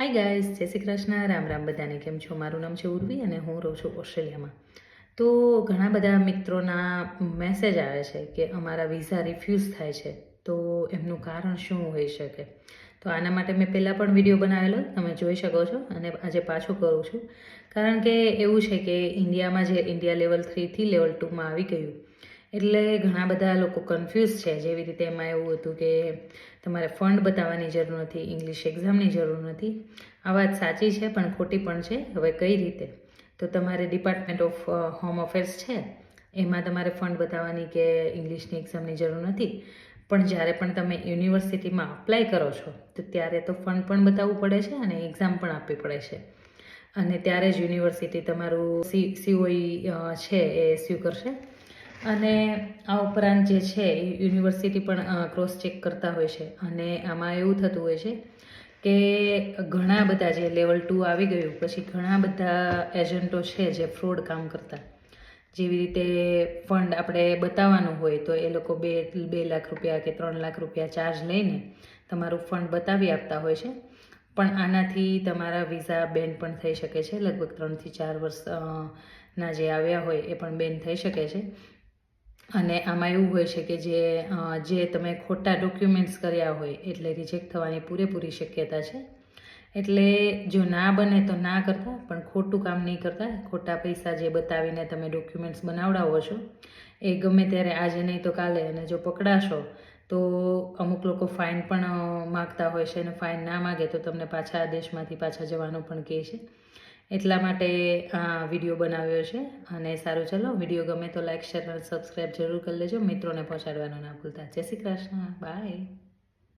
Hi guys, જય શ્રી કૃષ્ણ, રામ રામ બધાને. કેમ છો? મારું નામ છે ઉર્વી અને હું રહું છું ઓસ્ટ્રેલિયામાં. તો ઘણા બધા મિત્રોના મેસેજ આવે છે કે અમારા વિઝા રિફ્યુઝ થાય છે, તો એમનું કારણ શું હોઈ શકે. તો આના માટે મેં પહેલાં પણ વિડીયો બનાવેલો, તમે જોઈ શકો છો, અને આજે પાછું કરું છું. કારણ કે એવું છે કે ઇન્ડિયામાં જે ઇન્ડિયા લેવલ 3થી લેવલ 2માં આવી ગયું, એટલે ઘણા બધા લોકો કન્ફ્યુઝ છે. જેવી રીતે એમાં એવું હતું કે તમારે ફંડ બતાવવાની જરૂર નથી, ઇંગ્લિશ એક્ઝામની જરૂર નથી. આ વાત સાચી છે પણ ખોટી પણ છે. હવે કઈ રીતે? તો તમારે ડિપાર્ટમેન્ટ ઓફ હોમ અફેર્સ છે, એમાં તમારે ફંડ બતાવવાની કે ઇંગ્લિશની એક્ઝામની જરૂર નથી. પણ જ્યારે પણ તમે યુનિવર્સિટીમાં અપ્લાય કરો છો તો ત્યારે તો ફંડ પણ બતાવવું પડે છે અને એક્ઝામ પણ આપવી પડે છે. અને ત્યારે જ યુનિવર્સિટી તમારું સીઓઈ છે એ સ્વીકારશે. અને આ ઉપરાંત જે છે એ યુનિવર્સિટી પણ ક્રોસ ચેક કરતા હોય છે. અને આમાં એવું થતું હોય છે કે ઘણા બધા જે લેવલ 2 આવી ગયું પછી ઘણા બધા એજન્ટો છે જે ફ્રોડ કામ કરતા. જેવી રીતે ફંડ આપણે બતાવવાનું હોય તો એ લોકો 2 લાખ રૂપિયા કે 3 લાખ રૂપિયા ચાર્જ લઈને તમારું ફંડ બતાવી આપતા હોય છે. પણ આનાથી તમારા વિઝા બેન પણ થઈ શકે છે. લગભગ 3 થી 4 વર્ષ ના જે આવ્યા હોય એ પણ બેન થઈ શકે છે. અને આમાં એવું હોય છે કે જે તમે ખોટા ડોક્યુમેન્ટ્સ કર્યા હોય એટલે રિજેક્ટ થવાની પૂરેપૂરી શક્યતા છે. એટલે જો ના બને તો ના કરતા, પણ ખોટું કામ નહીં કરતા. ખોટા પૈસા જે બતાવીને તમે ડોક્યુમેન્ટ્સ બનાવડાવો છો એ ગમે ત્યારે આજે નહીં તો કાલે, અને જો પકડાશો તો અમુક લોકો ફાઇન પણ માગતા હોય છે. અને ફાઇન ના માગે તો તમને પાછા આ દેશમાંથી પાછા જવાનું પણ કહે છે. એટલા માટે આ વિડીયો બનાવ્યો છે. અને સારું, ચલો, વિડીયો ગમે તો લાઈક, શેર અને સબસ્ક્રાઈબ જરૂર કરી લેજો. મિત્રોને પહોંચાડવાનું ના ભૂલતા. જય શ્રી કૃષ્ણ, બાય.